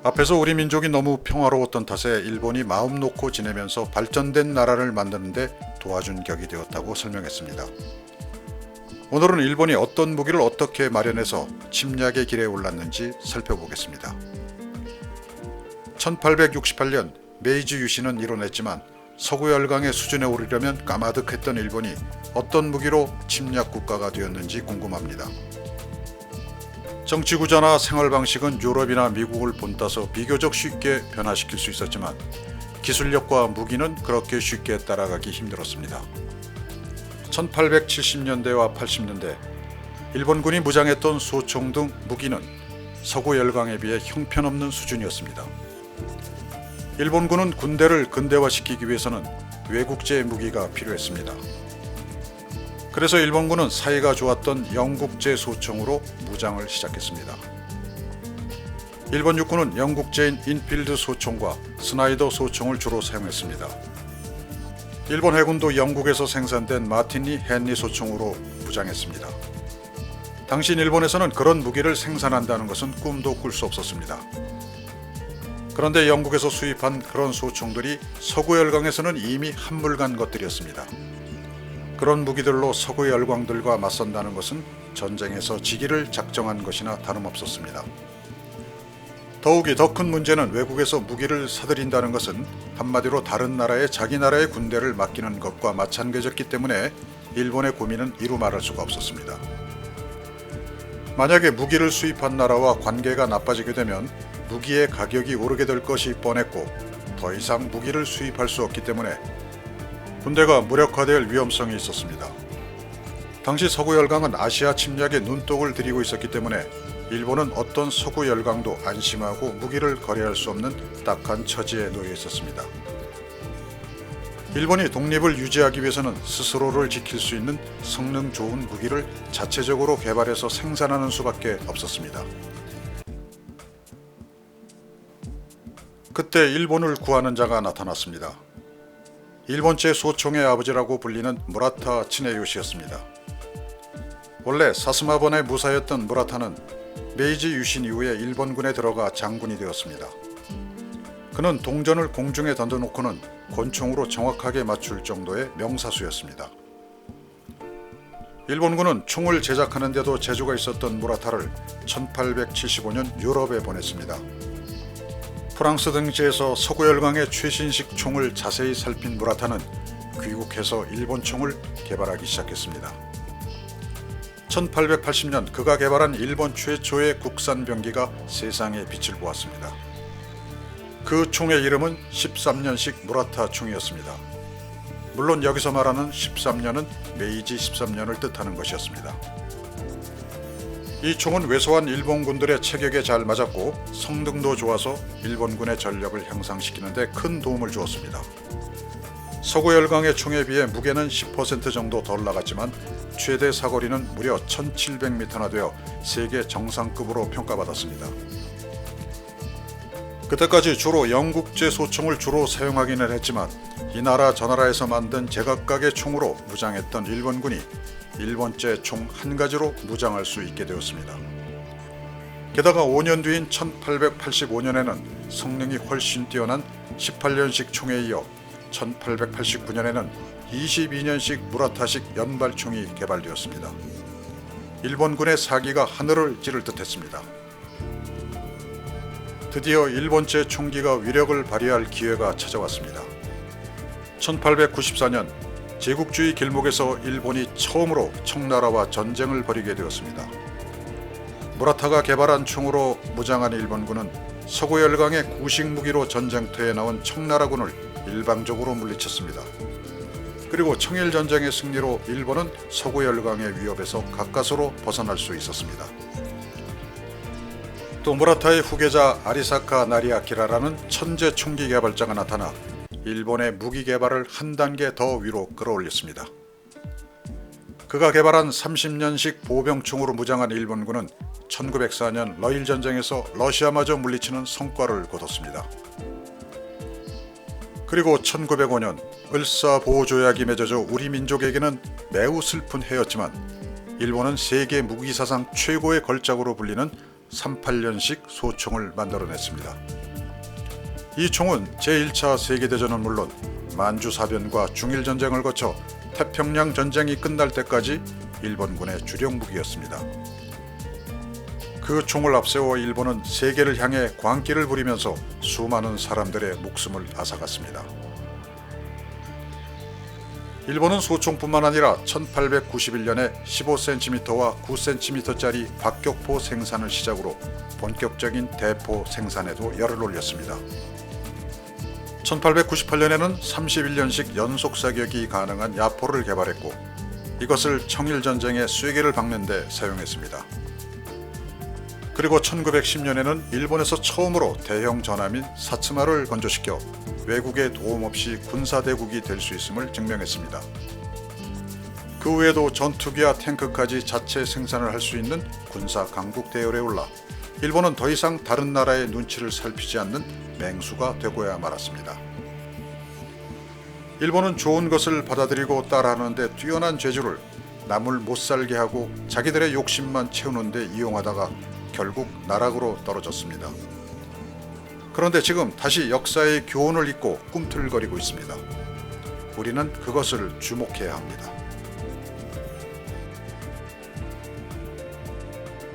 앞에서 우리 민족이 너무 평화로웠던 탓에 일본이 마음 놓고 지내면서 발전된 나라를 만드는데 도와준 격이 되었다고 설명했습니다. 오늘은 일본이 어떤 무기를 어떻게 마련해서 침략의 길에 올랐는지 살펴보겠습니다. 1868년 메이지 유신은 이뤄냈지만 서구 열강의 수준에 오르려면 까마득했던 일본이 어떤 무기로 침략 국가가 되었는지 궁금합니다. 정치 구조나 생활 방식은 유럽이나 미국을 본따서 비교적 쉽게 변화시킬 수 있었지만 기술력과 무기는 그렇게 쉽게 따라가기 힘들었습니다. 1870년대와 80년대 일본군이 무장했던 소총 등 무기는 서구 열강에 비해 형편없는 수준이었습니다. 일본군은 군대를 근대화시키기 위해서는 외국제 무기가 필요했습니다. 그래서 일본군은 사이가 좋았던 영국제 소총으로 무장을 시작했습니다. 일본 육군은 영국제인 인필드 소총과 스나이더 소총을 주로 사용했습니다. 일본 해군도 영국에서 생산된 마티니 헨리 소총으로 무장했습니다. 당시 일본에서는 그런 무기를 생산한다는 것은 꿈도 꿀 수 없었습니다. 그런데 영국에서 수입한 그런 소총들이 서구 열강에서는 이미 한물간 것들이었습니다. 그런 무기들로 서구 열강들과 맞선다는 것은 전쟁에서 지기를 작정한 것이나 다름없었습니다. 더욱이 더 큰 문제는 외국에서 무기를 사들인다는 것은 한마디로 다른 나라에 자기 나라의 군대를 맡기는 것과 마찬가지였기 때문에 일본의 고민은 이루 말할 수가 없었습니다. 만약에 무기를 수입한 나라와 관계가 나빠지게 되면 무기의 가격이 오르게 될 것이 뻔했고 더 이상 무기를 수입할 수 없기 때문에 군대가 무력화될 위험성이 있었습니다. 당시 서구 열강은 아시아 침략에 눈독을 들이고 있었기 때문에 일본은 어떤 서구 열강도 안심하고 무기를 거래할 수 없는 딱한 처지에 놓여 있었습니다. 일본이 독립을 유지하기 위해서는 스스로를 지킬 수 있는 성능 좋은 무기를 자체적으로 개발해서 생산하는 수밖에 없었습니다. 그때 일본을 구하는 자가 나타났습니다. 일본제 소총의 아버지라고 불리는 무라타 치네요시였습니다. 원래 사스마번의 무사였던 무라타는 메이지 유신 이후에 일본군에 들어가 장군이 되었습니다. 그는 동전을 공중에 던져놓고는 권총으로 정확하게 맞출 정도의 명사수였습니다. 일본군은 총을 제작하는 데도 재주가 있었던 무라타를 1875년 유럽에 보냈습니다. 프랑스 등지에서 서구 열강의 최신식 총을 자세히 살핀 무라타는 귀국해서 일본 총을 개발하기 시작했습니다. 1880년 그가 개발한 일본 최초의 국산 병기가 세상에 빛을 보았습니다. 그 총의 이름은 13년식 무라타 총이었습니다. 물론 여기서 말하는 13년은 메이지 13년을 뜻하는 것이었습니다. 이 총은 왜소한 일본군들의 체격에 잘 맞았고 성능도 좋아서 일본군의 전력을 향상시키는 데 큰 도움을 주었습니다. 서구 열강의 총에 비해 무게는 10% 정도 덜 나갔지만 최대 사거리는 무려 1700m나 되어 세계 정상급으로 평가받았습니다. 그때까지 주로 영국제 소총을 주로 사용하기는 했지만 이 나라 저 나라에서 만든 제각각의 총으로 무장했던 일본군이 일본제 총 한 가지로 무장할 수 있게 되었습니다. 게다가 5년 뒤인 1885년에는 성능이 훨씬 뛰어난 18년식 총에 이어 1889년에는 22년식 무라타식 연발총이 개발되었습니다. 일본군의 사기가 하늘을 찌를 듯했습니다. 드디어 일본제 총기가 위력을 발휘할 기회가 찾아왔습니다. 1894년 제국주의 길목에서 일본이 처음으로 청나라와 전쟁을 벌이게 되었습니다. 무라타가 개발한 총으로 무장한 일본군은 서구 열강의 구식 무기로 전쟁터에 나온 청나라군을 일방적으로 물리쳤습니다. 그리고 청일전쟁의 승리로 일본은 서구 열강의 위협에서 가까스로 벗어날 수 있었습니다. 또 무라타의 후계자 아리사카 나리아키라라는 천재 총기 개발자가 나타나 일본의 무기 개발을 한 단계 더 위로 끌어올렸습니다. 그가 개발한 30년식 보병총으로 무장한 일본군은 1904년 러일 전쟁에서 러시아마저 물리치는 성과를 거뒀습니다. 그리고 1905년 을사보호조약이 맺어져 우리 민족에게는 매우 슬픈 해였지만 일본은 세계 무기사상 최고의 걸작으로 불리는 38년식 소총을 만들어냈습니다. 이 총은 제1차 세계대전은 물론 만주사변과 중일전쟁을 거쳐 태평양 전쟁이 끝날 때까지 일본군의 주력 무기였습니다. 그 총을 앞세워 일본은 세계를 향해 광기를 부리면서 수많은 사람들의 목숨을 앗아갔습니다. 일본은 소총뿐만 아니라 1891년에 15cm와 9cm짜리 박격포 생산을 시작으로 본격적인 대포 생산에도 열을 올렸습니다. 1898년에는 31년식 연속 사격이 가능한 야포를 개발했고 이것을 청일전쟁의 쐐기를 박는 데 사용했습니다. 그리고 1910년에는 일본에서 처음으로 대형 전함인 사츠마를 건조시켜 외국의 도움 없이 군사대국이 될 수 있음을 증명했습니다. 그 외에도 전투기와 탱크까지 자체 생산을 할 수 있는 군사 강국 대열에 올라 일본은 더 이상 다른 나라의 눈치를 살피지 않는 맹수가 되고야 말았습니다. 일본은 좋은 것을 받아들이고 따라하는 데 뛰어난 재주를 남을 못살게 하고 자기들의 욕심만 채우는 데 이용하다가 결국 나락으로 떨어졌습니다. 그런데 지금 다시 역사의 교훈을 잊고 꿈틀거리고 있습니다. 우리는 그것을 주목해야 합니다.